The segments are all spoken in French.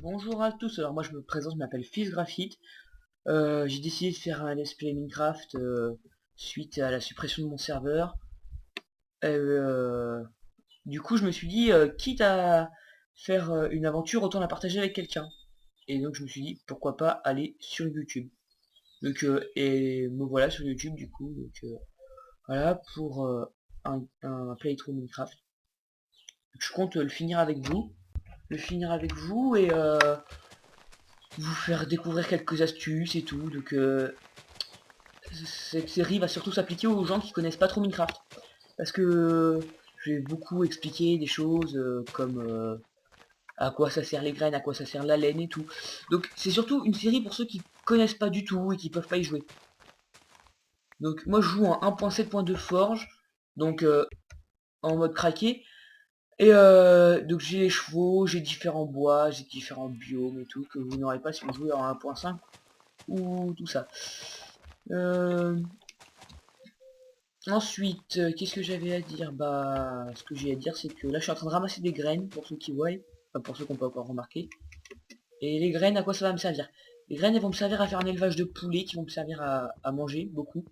Bonjour à tous, alors moi je me présente, je m'appelle Fils Graphite. J'ai décidé de faire un let's play Minecraft suite à la suppression de mon serveur. Euh, du coup je me suis dit, quitte à faire une aventure, autant la partager avec quelqu'un. Et donc je me suis dit, pourquoi pas aller sur YouTube. Donc et me voilà sur YouTube du coup. Donc voilà pour un playthrough Minecraft. Donc, je compte le finir avec vous et vous faire découvrir quelques astuces et tout. Donc cette série va surtout s'appliquer aux gens qui connaissent pas trop Minecraft. Parce que je vais beaucoup expliquer des choses comme à quoi ça sert les graines, à quoi ça sert la laine et tout. Donc c'est surtout une série pour ceux qui connaissent pas du tout et qui peuvent pas y jouer. Donc moi je joue en 1.7.2 forge, donc en mode craqué. Et donc j'ai les chevaux, j'ai différents bois, j'ai différents biomes et tout, que vous n'aurez pas si vous jouez en 1.5 ou tout ça. Euh, Ensuite, qu'est-ce que j'avais à dire? Bah, ce que j'ai à dire, c'est que là, je suis en train de ramasser des graines, pour ceux qui voient, enfin, pour ceux qui n'ont pas encore remarqué. Et les graines, à quoi ça va me servir? Les graines, elles vont me servir à faire un élevage de poulets, qui vont me servir à manger, beaucoup.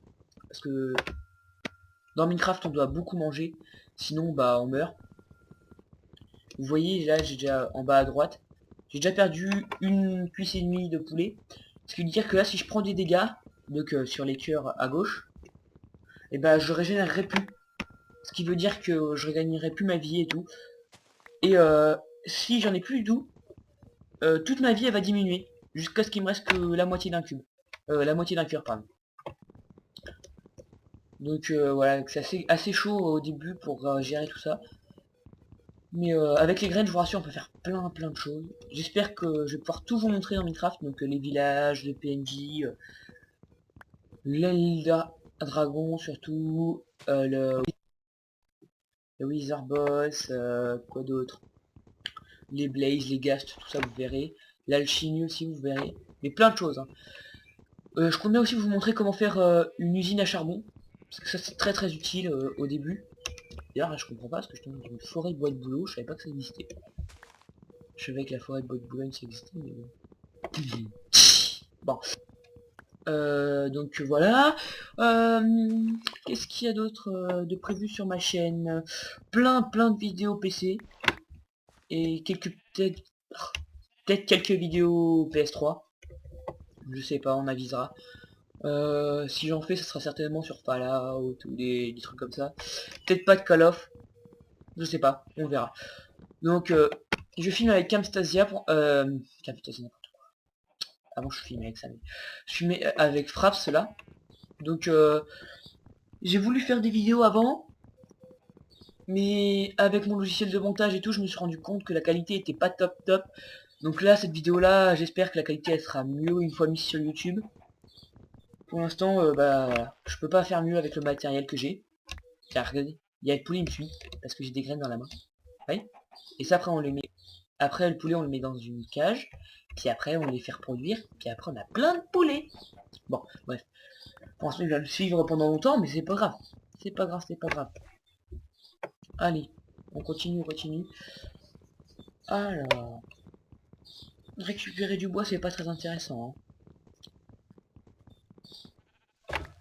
Parce que dans Minecraft, on doit beaucoup manger, sinon, bah, on meurt. Vous voyez, là, j'ai déjà, en bas à droite, j'ai déjà perdu une cuisse et demie de poulet. Ce qui veut dire que là, si je prends des dégâts, donc sur les cœurs à gauche, et bah, je régénérerai plus. Ce qui veut dire que je regagnerai plus ma vie et tout. Et si j'en ai plus du tout, toute ma vie elle va diminuer. Jusqu'à ce qu'il me reste que la moitié d'un cube. La moitié d'un cœur, pardon. Donc voilà, c'est assez chaud au début pour gérer tout ça. Mais avec les graines, je vous rassure, on peut faire plein de choses. J'espère que je vais pouvoir tout vous montrer dans Minecraft. Donc les villages, les PNJ, l'Elder Dragon surtout, le Wither Boss, quoi d'autre, les Blaze, les Ghasts, tout ça vous verrez. L'alchimie aussi vous verrez. Mais plein de choses, hein. Je compte bien aussi vous montrer comment faire une usine à charbon. Parce que ça c'est très utile au début. D'ailleurs là, je comprends pas parce que je tombe dans une forêt de bois de bouleau, je savais pas que ça existait. Je savais que la forêt de bois de boulogne ça existait, mais bon. Bon. Donc voilà. Euh, Qu'est-ce qu'il y a d'autre de prévu sur ma chaîne? Plein de vidéos PC. Et quelques peut-être quelques vidéos PS3. Je sais pas, on avisera. Si j'en fais, ce sera certainement sur Fallout ou des trucs comme ça. Peut-être pas de Call of, je sais pas, on verra. Donc, je filme avec Camstasia pour... Camstasia, n'importe quoi. Avant, je filmais avec ça, mais... Je filmais avec Fraps, là. Donc, j'ai voulu faire des vidéos avant, mais avec mon logiciel de montage et tout, je me suis rendu compte que la qualité était pas top. Donc là, cette vidéo-là, j'espère que la qualité, elle sera mieux une fois mise sur YouTube. Pour l'instant, bah, voilà. Je peux pas faire mieux avec le matériel que j'ai. Tiens, regardez, il y a le poulet, il me suit, parce que j'ai des graines dans la main. Oui. Et ça, après, on les met. Après, le poulet, on le met dans une cage. Puis après, on les fait reproduire. Puis après, on a plein de poulets. Bon, bref. Pour l'instant, il va le suivre pendant longtemps, mais c'est pas grave. C'est pas grave. Allez, on continue. Alors, récupérer du bois, c'est pas très intéressant, hein.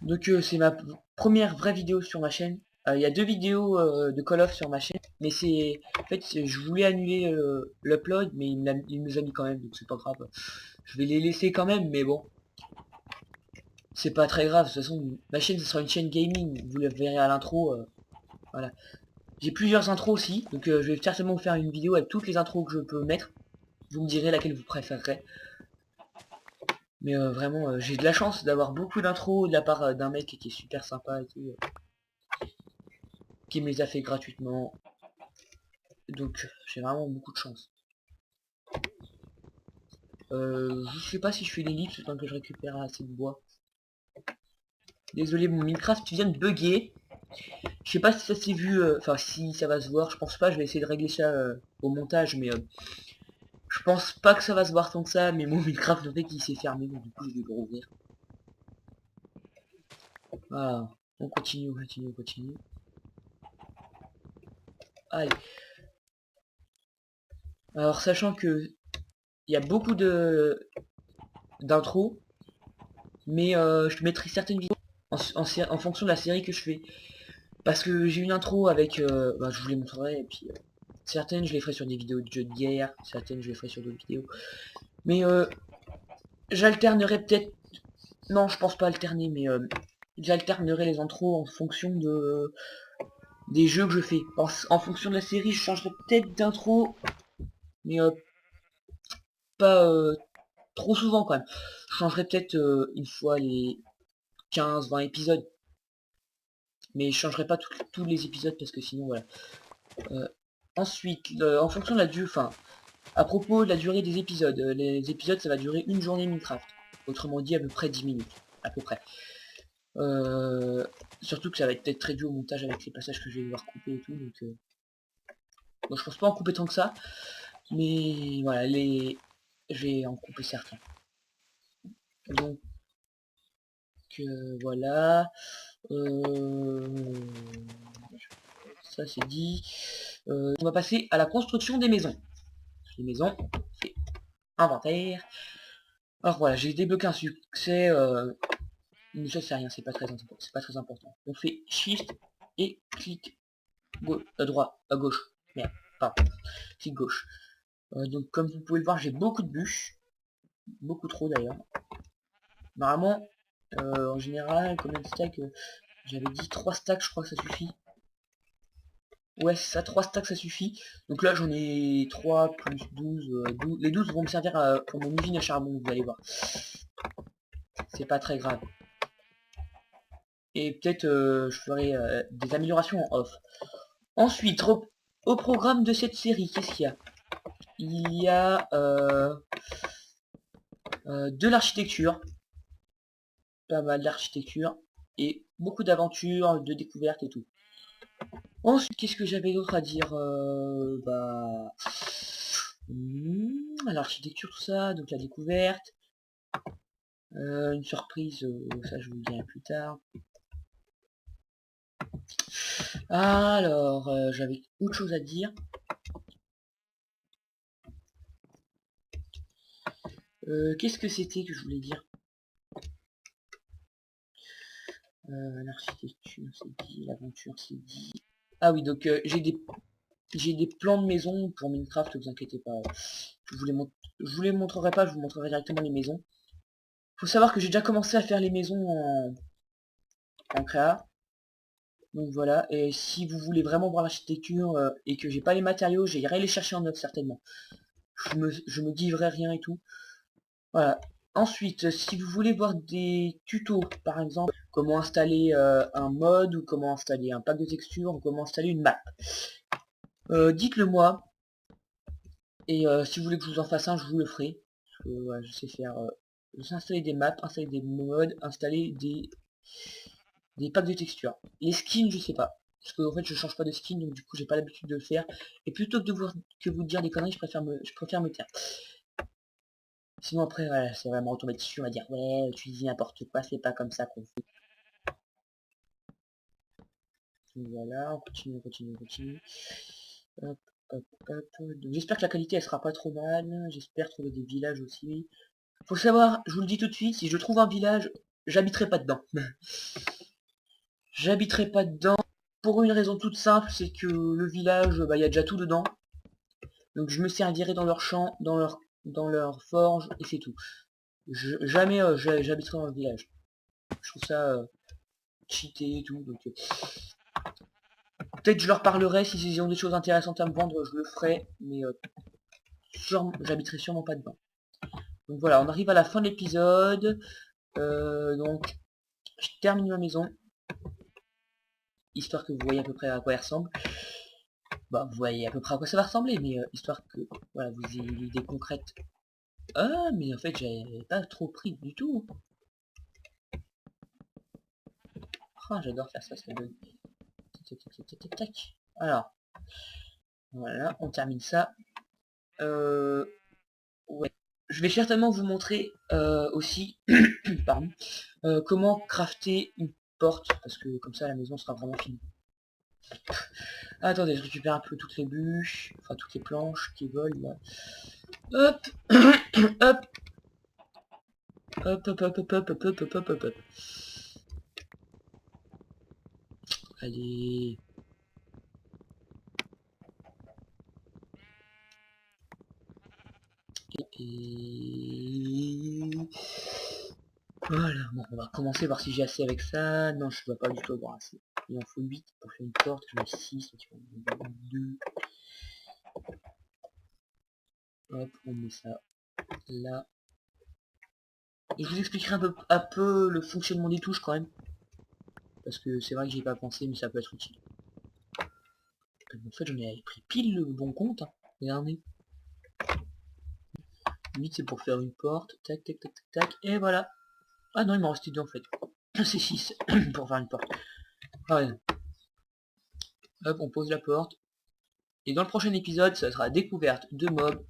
Donc, c'est ma première vraie vidéo sur ma chaîne. Il y a deux vidéos de Call of sur ma chaîne, mais c'est... En fait, je voulais annuler l'upload, mais il me les a mis quand même, donc c'est pas grave. Je vais les laisser quand même, mais bon, c'est pas très grave. De toute façon, ma chaîne, ce sera une chaîne gaming, vous le verrez à l'intro. Voilà. J'ai plusieurs intros aussi, donc je vais certainement vous faire une vidéo avec toutes les intros que je peux mettre. Vous me direz laquelle vous préférerez. Mais vraiment, j'ai de la chance d'avoir beaucoup d'intros de la part d'un mec qui est super sympa et tout, qui me les a fait gratuitement. Donc j'ai vraiment beaucoup de chance. Je sais pas si je fais l'ellipse le temps que je récupère assez de bois. Désolé, mon Minecraft vient de bugger. Je sais pas si ça s'est vu, enfin si ça va se voir, je pense pas, je vais essayer de régler ça au montage, mais je pense pas que ça va se voir tant que ça, mais mon Minecraft en fait il s'est fermé, donc du coup je vais le rouvrir. Voilà, on continue. Allez. Alors sachant que il y a beaucoup d'intro, mais je mettrai certaines vidéos en fonction de la série que je fais. Parce que j'ai une intro avec, bah, je vous les montrerai, et puis certaines je les ferai sur des vidéos de jeux de guerre, certaines je les ferai sur d'autres vidéos. Mais j'alternerai peut-être, non je pense pas alterner, mais j'alternerai les intros en fonction des jeux que je fais. En fonction de la série, je changerai peut-être d'intro, mais pas trop souvent quand même. Je changerai peut-être une fois les 15-20 épisodes. Mais je changerai pas tous les épisodes parce que sinon voilà. Ensuite, en fonction de la durée, enfin, à propos de la durée des épisodes, les épisodes ça va durer une journée Minecraft. Autrement dit à peu près 10 minutes. À peu près. Surtout que ça va être peut-être réduit au montage avec les passages que je vais devoir couper et tout. Donc, bon, je pense pas en couper tant que ça. Mais voilà, je vais en couper certains. Donc voilà. Ça c'est dit. On va passer à la construction des maisons. Les maisons, on fait inventaire. Alors voilà, j'ai débloqué un succès. Mais ça c'est rien, c'est pas très important. C'est pas très important. On fait Shift et clic à droite, à gauche. Merde, pardon. Clic gauche. Donc comme vous pouvez le voir, j'ai beaucoup de bûches. Beaucoup trop d'ailleurs. Normalement, en général, combien de stacks j'avais dit 3 stacks, je crois que ça suffit. Ouais, ça, 3 stacks, ça suffit. Donc là, j'en ai 3 plus 12, 12. Les 12 vont me servir pour mon usine à charbon, vous allez voir. C'est pas très grave. Et peut-être je ferai des améliorations en off. Ensuite, au programme de cette série, qu'est-ce qu'il y a? Il y a de l'architecture. Pas mal d'architecture. Et beaucoup d'aventures, de découvertes et tout. Ensuite, qu'est-ce que j'avais d'autre à dire l'architecture, tout ça, donc la découverte. Une surprise, ça je vous le dirai plus tard. Alors, j'avais autre chose à dire. Qu'est-ce que c'était que je voulais dire? L'architecture, c'est dit, l'aventure, c'est dit. Ah oui, donc j'ai des plans de maison pour Minecraft, vous inquiétez pas. Je vous les montrerai pas, je vous montrerai directement les maisons. Faut savoir que j'ai déjà commencé à faire les maisons en créa. Donc voilà, et si vous voulez vraiment voir l'architecture et que j'ai pas les matériaux, j'irai les chercher en œuvre certainement. Je me livrerai rien et tout. Voilà. Ensuite, si vous voulez voir des tutos, par exemple, comment installer un mod, ou comment installer un pack de textures, ou comment installer une map, dites-le moi. Et si vous voulez que je vous en fasse un, je vous le ferai. Ouais, je sais faire... je sais installer des maps, installer des mods, installer des packs de textures. Les skins, je sais pas. Parce que en fait, je change pas de skin, donc du coup, j'ai pas l'habitude de le faire. Et plutôt que vous dire des conneries, je préfère me taire. Sinon après, voilà, c'est vraiment retomber dessus, on va dire, ouais, tu dis n'importe quoi, c'est pas comme ça qu'on fait. Donc voilà, on continue, on continue, on continue. Hop, hop, hop. J'espère que la qualité, elle sera pas trop mal. J'espère trouver des villages aussi. Faut savoir, je vous le dis tout de suite, si je trouve un village, j'habiterai pas dedans. J'habiterai pas dedans pour une raison toute simple, c'est que le village, bah, il y a déjà tout dedans. Donc je me servirai dans leur champ, dans leur forge, et c'est tout. Jamais j'habiterai dans le village. Je trouve ça cheaté et tout. Donc peut-être je leur parlerai, si ils ont des choses intéressantes à me vendre, je le ferai, mais j'habiterai sûrement pas dedans. Donc voilà, on arrive à la fin de l'épisode. Donc je termine ma maison, histoire que vous voyez à peu près à quoi elle ressemble. Bah vous voyez à peu près à quoi ça va ressembler, mais histoire que voilà, vous ayez une idée concrète. Ah mais en fait j'avais pas trop pris du tout. Ah j'adore faire ça, ça donne. Tac. Alors, voilà, on termine ça. Ouais. Je vais certainement vous montrer aussi pardon, comment crafter une porte, parce que comme ça la maison sera vraiment finie. Attendez, je récupère un peu toutes les bûches, enfin toutes les planches qui volent là. Hop. Hop. Hop, hop, hop, hop, hop, hop, hop, hop, hop, hop, hop. Allez. Et... Voilà, bon, on va commencer voir si j'ai assez avec ça. Non, je dois pas du tout avoir assez. Il en faut 8 pour faire une porte, j'en ai 6, donc il en faut 2. Hop, on met ça là. Et je vous expliquerai un peu le fonctionnement des touches quand même. Parce que c'est vrai que j'y ai pas pensé, mais ça peut être utile. En fait, j'en ai pris pile le bon compte. Hein. Regardez. 8 c'est pour faire une porte. Tac, tac, tac, tac, tac. Et voilà. Ah non, il m'en restait 2 en fait. C'est 6 pour faire une porte. Ah ouais. Hop, on pose la porte. Et dans le prochain épisode, ça sera découverte de mobs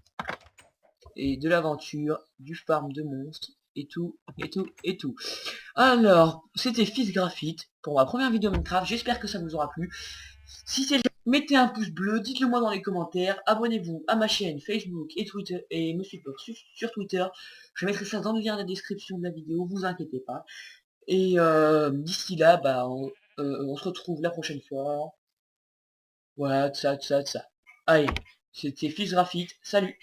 et de l'aventure, du farm de monstres, et tout, et tout, et tout. Alors, c'était Fils Graphite pour ma première vidéo Minecraft, j'espère que ça vous aura plu. Si c'est le cas, mettez un pouce bleu, dites-le moi dans les commentaires, abonnez-vous à ma chaîne Facebook et Twitter, et me suivez sur Twitter. Je mettrai ça dans le lien de la description de la vidéo, vous inquiétez pas. Et d'ici là, bah, on se retrouve la prochaine fois. Voilà, ça. Allez, c'était Fils Graphite, salut!